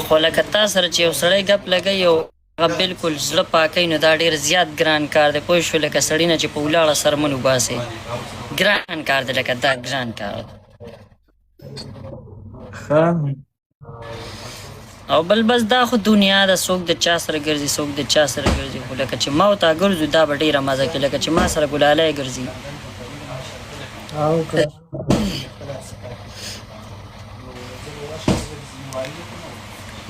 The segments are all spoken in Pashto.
خو لکه تا سره چې یو سړی ګپ لګوي او هغه بالکل زړه پاکوي نو دا ډېر زیات ګران کار دی پوه شو لکه سړي نه چې په ولاړه سرمن وباسې ګران کار دی لکه دا ګران کار دی او بل بس دا خو دنیا ده څوک د چا سره ګرځي څوک د چا سره ګرځي خو لکه چې ما او تا ګرځو دا به ډېره مزه کوي لکه چې ما سره ګلالی ګرځي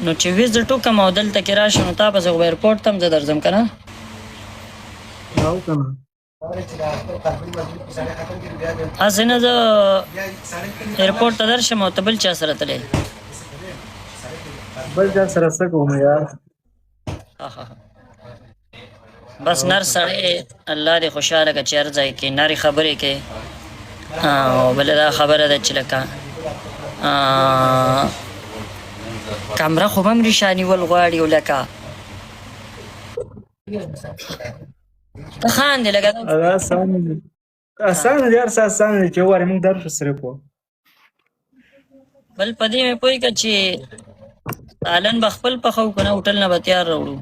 نو چې ویزټ وکړم او دلته کې راشم نو تا پسې خو به ایرپورټ ته هم زه درځم که نه هسې نه زه ایرپورټ ته درشم او ته بل چا سره تللی بل چا سره څه کوم یار بس نر سړی الله دې خوشحاله کړه چې هر ځای کې نرې خبرې کوي او بله دا خبره ده چې لکه کمره خو به هم ریښه نیول غواړي او لکه ته خاندې لکه اسانه دی هر څه اسانه دی چې ووایې موږ درشو صرف وو بل په دې مې پوه کړه چې سالن به خپل پخو که نه هوټل نه به تیار راوړو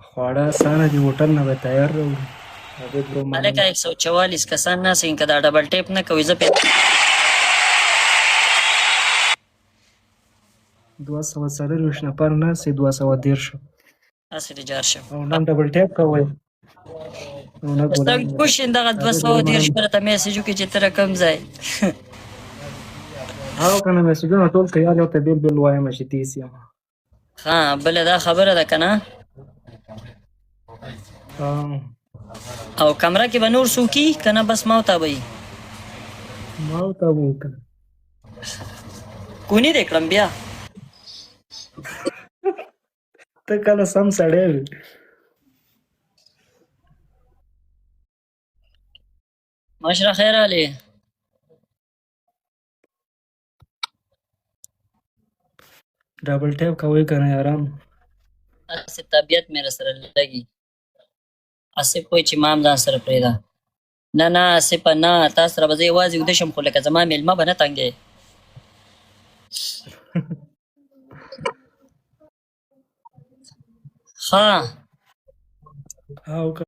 خواړه اسانه دي هوټل نه به تیار راوړو هلکه 144 کسان ناست که دا ډبل ټیپ نه کوي زه 240 نفر ناست 213 هسې دې جار شم او نن ډبل ټیپ کوئ ستا کوشن دغه 213 پرته میسیج وکړي چې ته رقم ځای او که نه میسیجونه ټول تیار یو ته بېل بېل وایم چې تیز یم ها بله دا خبره ده که نه او کمره کې به نور څوکي که نه بس ما او تا به وي ما او تا به وکړه کونی دې کړم بیا ته کله سم سړی وي مشره خیر علي ډبل ټیپ کوئ که نه یاران هسې طبیعت مې راسره لګي آصف وایي چې ما هم ځان سره پرېږده نه نه آصفه نه تا سره به زه یوازې ویده شم خو لکه زما مېلمه به نه تنګې ښه او که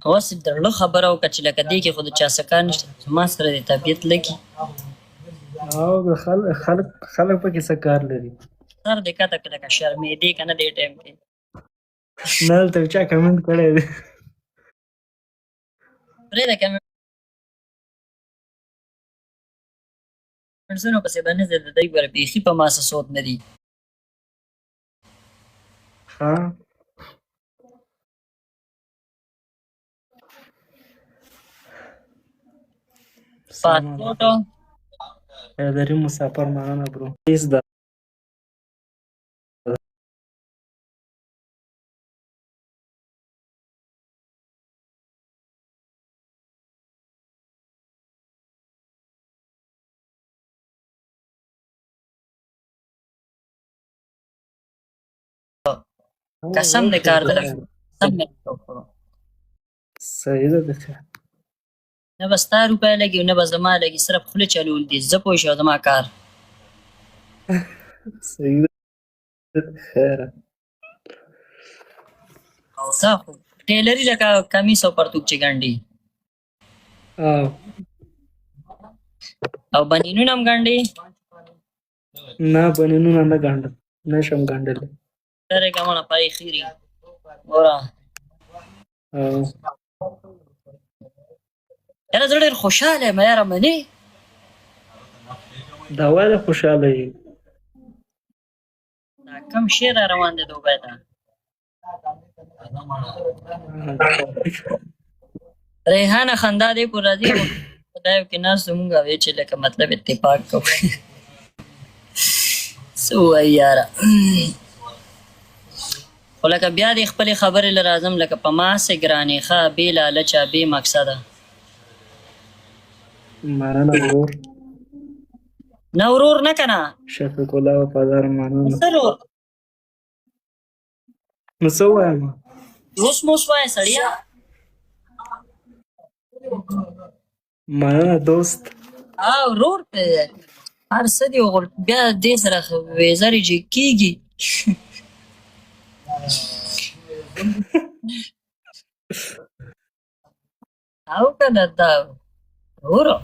اوس د زړه خبره وکړه چې لکه دې کې خو د چا څه کار نشته زما سره د طبیعت لګي او خلک پکې څه کار لري سر دې کته کړه لکه شرمېدې که نه دې ټایم کې نه دلته چا کمنټ کړی دی پرېږده کمنټسونو پسې به نه ځې د دوی ګوره بیخي په ما څه سود نه دي پاسپورټو حیدري مسافر مننه برو پلیز ده قسم دې کار ده قسم مې وکړو صحیح ده دښه نه به ستا روپۍ لګي نه به زما لګي صرف خوله چلول دي زه پوه شو زما کار صحیح ده خیره څه خو ټیلري لکه کمیس او پرتوګ چې ګنډي او بنینونه هم ګنډي نه بنینونه نه ګنډم نه شم ګنډلی درېږه مړه پای خیري ګوره یاره زه ډېر خوشحاله یم یاره منې دا ولې خوشحاله یې دا کم شعر را روان دی دوبۍ ته ریحانه خندا دې پر راځي خدایو کې ناست مونږ وایي چې لکه مطلب اتفاق کوو څه ووایي یاره خو لکه بیا دې خپلې خبرې له راځم لکه په ما هسې ګرانې ښه بې لالچه بې مقصده مننه ورور نه ورور نه که نه شفیق الله وفادار مننه څه ورور نو څه ووایم اوس موس وایه سړیه مننه دوست. ورور ته هر څه دی بیا دې سره ویزرې چې کېږي او که نه دا وروره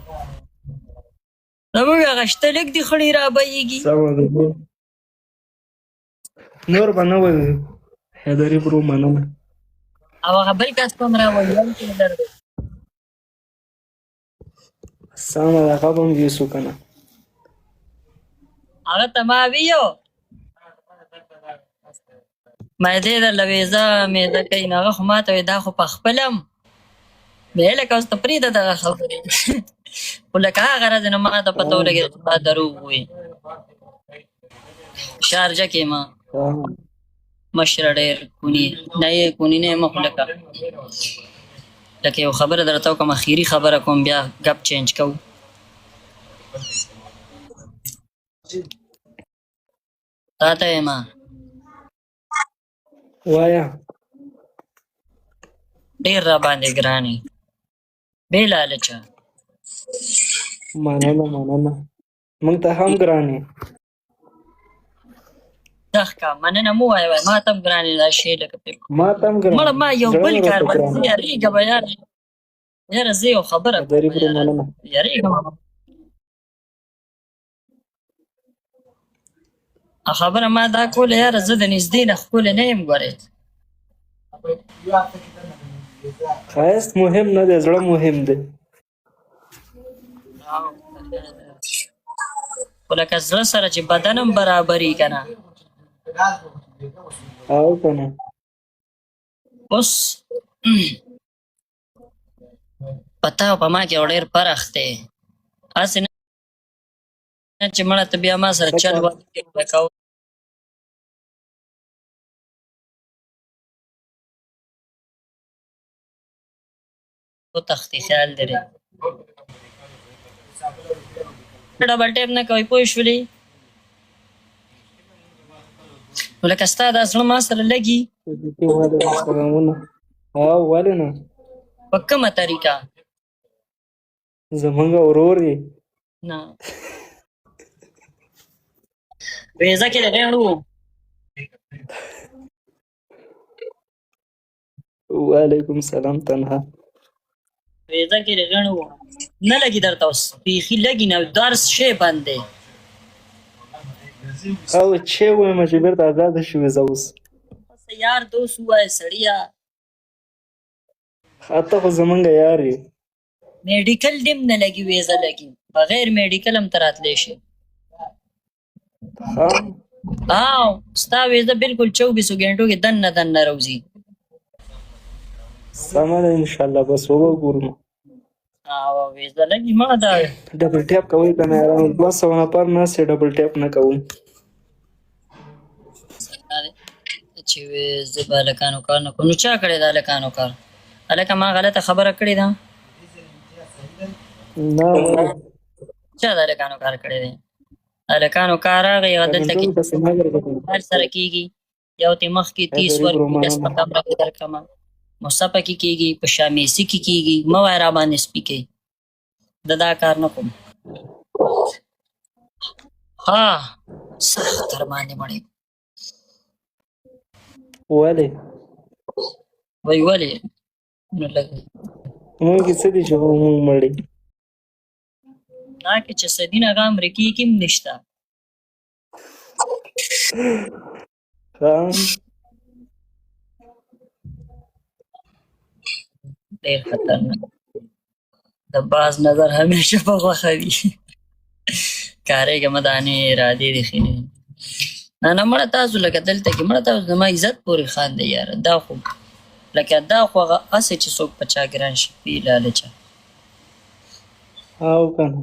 زموږ هغه شته لیک دي خړې رابهیږي سمه ده. نور به نه وایو حیدري برو مننه. او هغه بل کس کوم راویل کې درد سمه ده هغه به هم یوسو که نه. هغه ته ما ویو ما دې درله ویزه مېده کوي نو هغه خو ما ته وایي دا خو په خپلم بیا لکه اوس ته پرېږده دغه خبرې خو لکه هغه ورځې نو ما ته پته ولګېده چې دا دروغ وایي شارجه کې ما مشره ډېر کوني نه یې کوني نه یم خو لکه یو خبره درته وکړم اخري خبره کوم بیا ګپ چینج کوو تا ته یم وایه ډېر راباندې ګران یې بې لالچه مننه مننه موږ ته هم ګران یې. دغ کا مننه مو وایه ما ته هم ګران یې دا شی لکه ما ته هم ګران مړه ما یو زړه بل مې کار راته ګران باندې یارېږه به یاره زه یو خبره حیدري برو مننه. یارېږم خبره ما دا کوله یاره زه د نږدې نه ښکلې نه یم ګورې ښایست مهم نه دی زړه مهم دی. خو لکه زړه سره چې بدن هم برابري که نه او که نه اوس په تا او په ما کې یو ډېر فرق دی هسې نه چې مړه ته بیا ما سره چل کوو تختی خیال لري ډبل ټیپ نه کوئ پوه شولې نو لکه ستا دا زړه ما سره لګي سلامونه. او ولې نه په کومه طریقه زمونږ ورور یې. نه ویزه کې د غیړ وو وعلیکم سلام تنها ویزه کې د غیړ وو نه لګي درته اوس بیخي لګي نه درس شی بند دی او چې ووایم چې بېرته ازاده شي ویزه اوس یار دوست ووایه سړیه ته خو زمونږ یار یې. میډیکل دیم نه لګي ویزه لګي بغیر میډیکل هم ته راتلی شي ستا ویزه بالکل 24 ګنټو کې دننه راوځي سمه ده انشاءالله بس وګورو. ویزه لګي ما دا ډبل ټیپ کوئ که نه 200 نفر ناست ډبل ټیپ نه کوئ چې زه به هلکانو کار نه کوم نو چا کړی دا هلکانو کار هلکه ما غلطه خبره کړې ده نه چا د هلکانو کار کړی دی هلکانو کار هغه یو دلته کې هر سره کېږي یو تې مخکې 30 ورکړي دس په کمره کې درکړمه مصطفی کې کېږي په شامیسي کې کېږي مه وایه را باندې سپي کوي دا کار نه کوم سخت تر باندې مړی ولې وایي ولې نو لږ موږ کې څه دي چې موږ مړی دا کې چې صدي نه هغه امریکې کې هم نشته ډېر خطرناک د باز نظر همیشه په غوښه وي کارېږه مه دانې ارادې دې ښې نه مړه تاسو لکه دلته کې مړه تاسو زما عزت پورې خاندئ یاره دا خو لکه دا خو هغه هسې چې څوک په چا ګران شي بې لالچه او که نه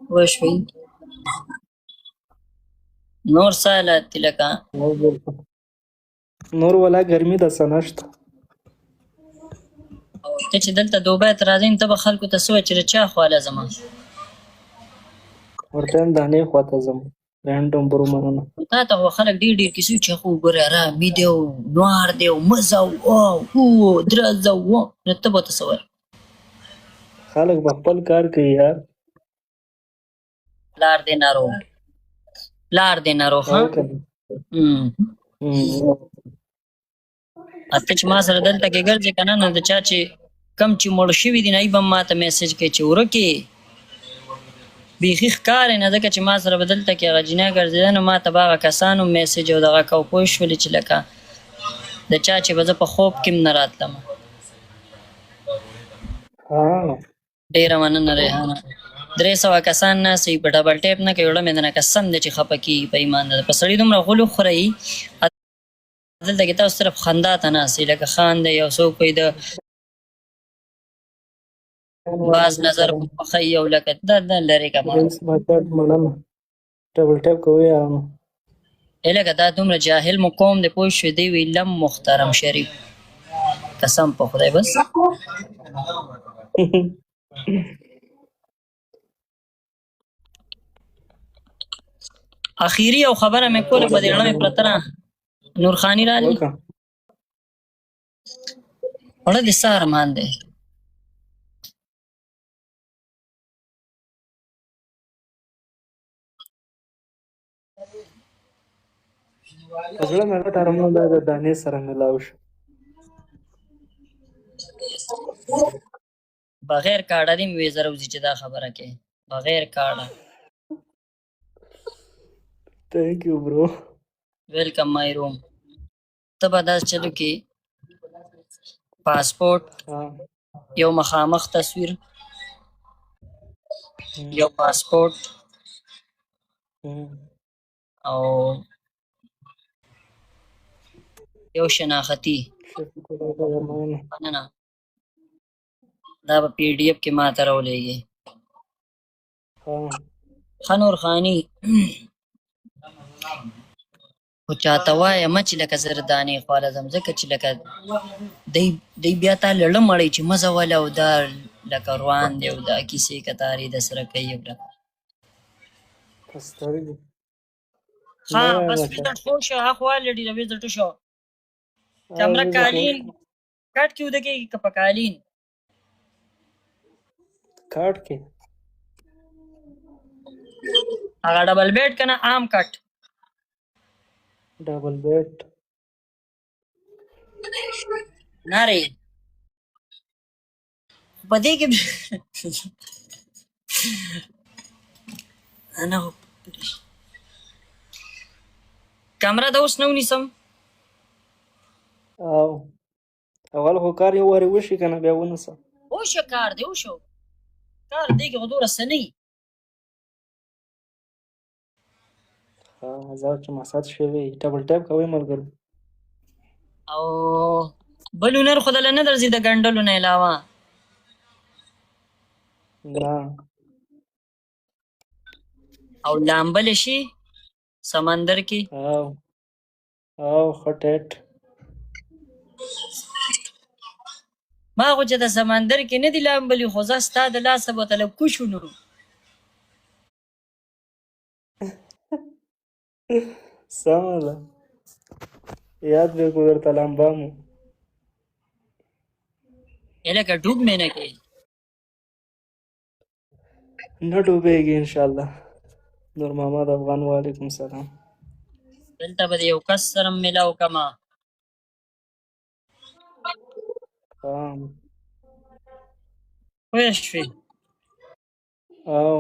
پوه شوئ نور څه حالات دي لکه نور ولا ګرمي ده څه نشته ته چې دلته دوبۍ ته راځې نو ته به خلکو ته څه وایې چې د چا خواله ځمه ورته یم دانې خواته ځم رینډم برو مننه تا ته خو خلک ډېر کیسې چې خو ګورې ارامي دی او نوار دی او مزه او درزه او نو ته به ورته څه وایې خلک به خپل کار کوي یار. لار دې ناروغ ها. او کنه. اته چې ما سره دلته کې ګرځي کنه نو د چا چې کم چې مړ شوي دي نه ای به ما ته میسج کوي چې ورکې بیخي ښکار نه ځکه چې ما سره به دلته کې هغه جینۍ ګرځېده نو ما ته به هغه کسانو میسج او دغه کو پوه شولې چې لکه د چا چې به زه په خوب کې هم نه راتلم. ډېره مننه ریحانه. 300 کسان ناستې په ډبل ټیپ نه کوي وړه مې نه قسم دی چې خفه کېږي په ایمان ده په سړي دومره غول وخورئ دلته کې تاسو صرف خندا ته ناستئ لکه خاندئ یو څوک وایي د باز نظر پخی او لکه دا لرې که ډبل ټیپ کوي یارانو. لکه دا دومره جاهل مو قوم دی پوه شوې دی وی لم محترم شریف قسم په خدای بس اخیری او خبره مې کوله په دې رڼا مې پرته نه نورخاني راغلی وړه د څه ارمان دی په زړه مې غټ ارمان دا د دانې سره ملاو شو. بغیر کارډه دې مې زه روزي چې دا خبره کوي بغیر کارډه. Thank you, bro. Welcome my room. ته به داسې چلو کې پاسپورټ یو مخامخ تصویر یو پاسپورټ او یو شناختی مننه دا به پی ډي اف کې ما ته راولېږي. ښه نورخاني خو چاته وایم چې لکه زه دانې خواله ځم ځکه چې لکه دی بیا تا لړه مړی چې مزه واله او دا لکه روان دی او دا کیسې کتارې د سره کوي ها بس ویزټ خو شو ها خو الریډي د ویزټ شو کمره کالین کټ کې ودکې که په کالین کټ کې هغه ډبل بیډ کنه عام کټ ډبل بیډ نه ری په دې کې انا کمره د اوس نه ونیسم او اول خو کار یو وارې وشي که نه بیا ونیسم وشو کار دی وشو کار دی کې خو دومره څه نه زه چې مسات شوی ډبل ټیپ کوئ ملګرو او بل هنر خو دله نه درځي د ګنډلو نه علاوه نه او لامبل شي سمندر کې او ښه ټیټ ما خو چې د سمندر کې نه دي لامبلي خو زه ستا د لاسه به تله کوشو نو سمه ده یاد به کو درته لامبا مو لکه ډوب مې نه کوي نه ډوبېږي انشاءالله. نور محمد افغان وعلیکم سلام. دلته به د یو کس سره ملاو کما پوه شوې او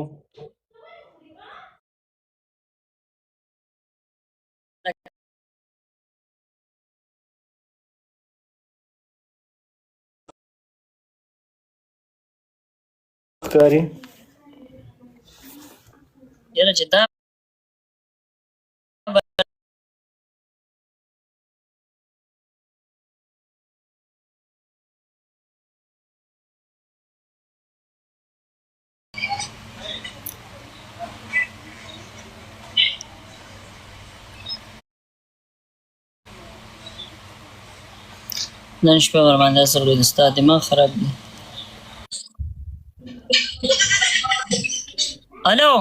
ښکاري یاره چې دا نن شپه ورباندې اثر لوي ستا دماغ خراب دی. الو